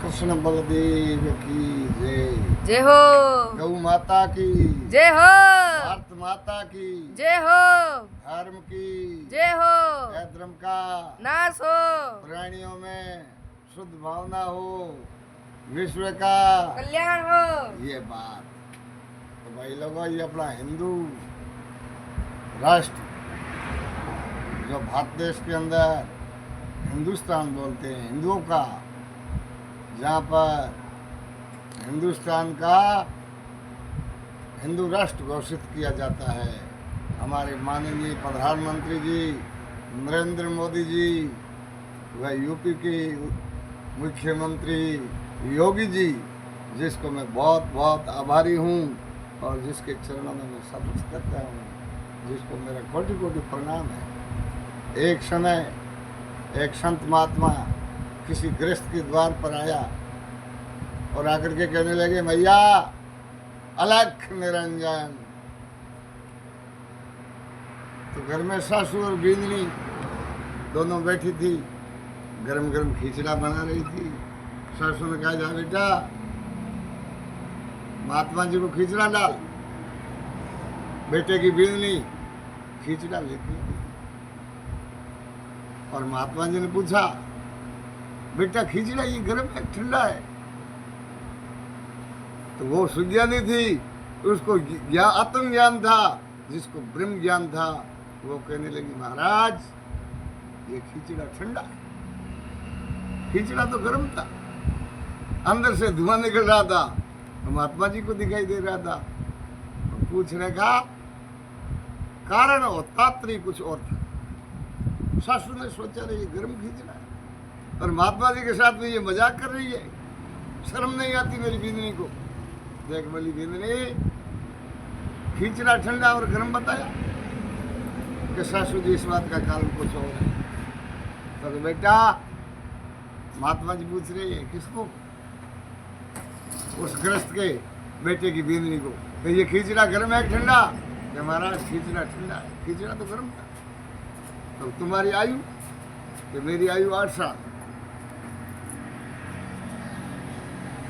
कृष्ण बलदेव की जय। जय हो। गौ माता की जय हो। भारत माता की जय हो। धर्म की जय हो। अधर्म का नाश हो। प्राणियों में शुद्ध भावना हो, विश्व का कल्याण हो। ये बात तो भाई लोगों, ये अपना हिंदू राष्ट्र जो भारत देश के अंदर हिंदुस्तान बोलते हैं, हिंदुओं का, जहाँ पर हिंदुस्तान का हिंदू राष्ट्र घोषित किया जाता है। हमारे माननीय प्रधानमंत्री जी नरेंद्र मोदी जी व यूपी के मुख्यमंत्री योगी जी, जिसको मैं बहुत बहुत आभारी हूँ और जिसके चरणों में मैं सब कुछ करता हूँ, जिसको मेरा कोटि कोटि प्रणाम है। एक समय एक संत महात्मा किसी गृहस्थ के द्वार पर आया और आकर के कहने लगे, भैया अलख निरंजन। तो घर में सासू और बींदनी दोनों बैठी थी, गरम गरम खिचड़ा बना रही थी। सासू ने कहा, जा बेटा महात्मा जी को खिचड़ा डाल। बेटे की बींदनी खिचड़ा लेती और महात्मा जी ने पूछा, बेटा खिचड़ा ये गर्म है ठंडा है? तो वो सुज्ञानी थी, उसको आत्मज्ञान था, जिसको ब्रह्म ज्ञान था। वो कहने लगी, महाराज ये खिचड़ा ठंडा है, खिचड़ा तो गर्म था, अंदर से धुआं निकल रहा था, तो महात्मा जी को दिखाई दे रहा था। तो पूछने का कारण और तात्पर्य कुछ और था। सासू ने सोचा, रही गर्म खिचड़ा है और महात्मा जी के साथ में ये मजाक कर रही है, शर्म नहीं आती मेरी बींदनी को। देख बोली बींदनी, खिचड़ा ठंडा और गर्म बताया कि सासू जी इस बात का कारण कुछ और है। तो बेटा महात्मा जी पूछ रहे हैं किसको? उस गृहस्थ के बेटे की बींदनी को, तो ये खिचड़ा गर्म है ठंडा? कि महाराज खिचड़ा ठंडा है, खिचड़ा तो गर्म था। तो तुम्हारी आयु? कि मेरी आयु 8 साल।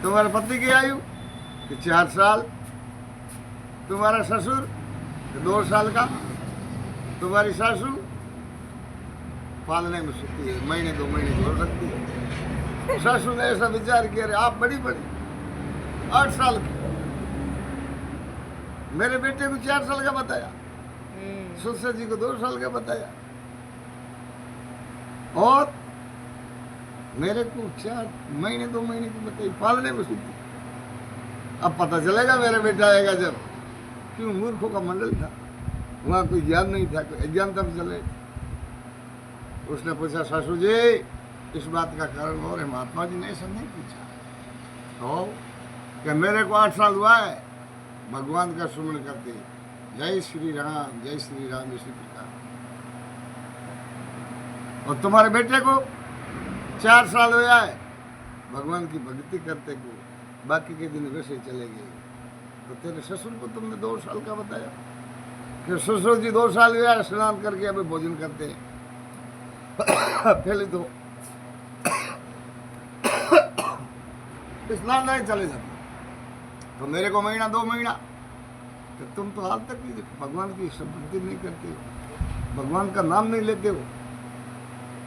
तुम्हारे पति की आयु? कि 4 साल। तुम्हारा ससुर? कि 2 साल का। तुम्हारी सासू पालने में सुखी है, महीने 2 महीने की हो सकती है। सासू ने ऐसा विचार किया, अरे आप बड़ी 8 साल की, मेरे बेटे को 4 साल का बताया, ससुर जी को 2 साल का बताया, और मेरे को 4 महीने 2 महीने की बताई, पालने में सुखी। अब पता चलेगा मेरा बेटा आएगा जब। क्यों? मूर्खों का मंडल था, वहाँ कोई ज्ञान नहीं था, कोई अज्ञान तब चले। उसने पूछा, सासू जी इस बात का कारण और है? महात्मा जी ने ऐसा नहीं पूछा। तो क्या मेरे को 8 साल हुआ है, भगवान का सुमन करते, जय श्री राम इसी प्रकार। और तुम्हारे बेटे को 4 साल हुआ है, भगवान की भक्ति करते को, बाकी के दिन वैसे ही चले गए। तो तेरे ससुर को तुमने 2 साल का बताया कि ससुर जी 2 साल हुआ, स्नान करके अभी भोजन करते हैं। पहले तो स्नान नहीं चले जाते, तो मेरे को महीना 2 महीना। तो तुम तो हाल तक ही भगवान की भक्ति नहीं करते हो, भगवान का नाम नहीं लेते हो,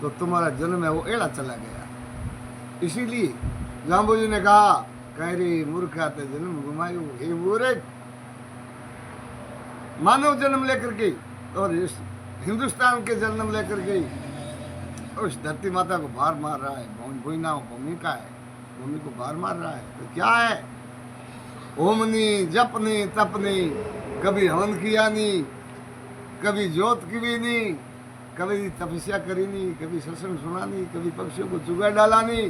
तो तुम्हारा जन्म है वो एड़ा चला गया। इसीलिए जाम्बू जी ने कहा, कह रही मूर्खा ते जन्म घुमायु। हे मूर्ख, मानव जन्म लेकर के और इस हिंदुस्तान के जन्म लेकर के उस धरती माता को बाहर मार रहा है। भूमि का है, भूमि को बाहर मार रहा है। तो क्या है? ओमनी जपनी तपनी, कभी हवन किया नहीं, कभी जोत की भी नहीं, कभी तपस्या करी नहीं, कभी सत्संग सुना नहीं, कभी पक्षियों को चुगा डाला नहीं,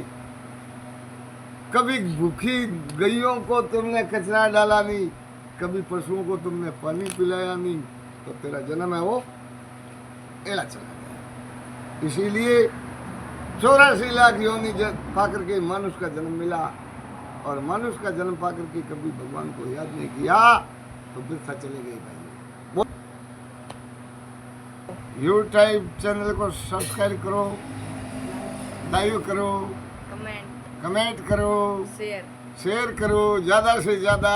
कभी भूखी गैयों को तुमने कचरा डाला नहीं, कभी पशुओं को तुमने पानी पिलाया नहीं। तो तेरा जन्म है वो एड़ा चला गया। इसीलिए 84 लाख योनि पाकर के मनुष्य का जन्म मिला, और मनुष्य का जन्म पाकर के कभी भगवान को याद नहीं किया तो वृथा चले गए भाई। यूट्यूब चैनल को सब्सक्राइब करो, लाइक करो, कमेंट करो, शेयर शेयर करो ज़्यादा से ज़्यादा।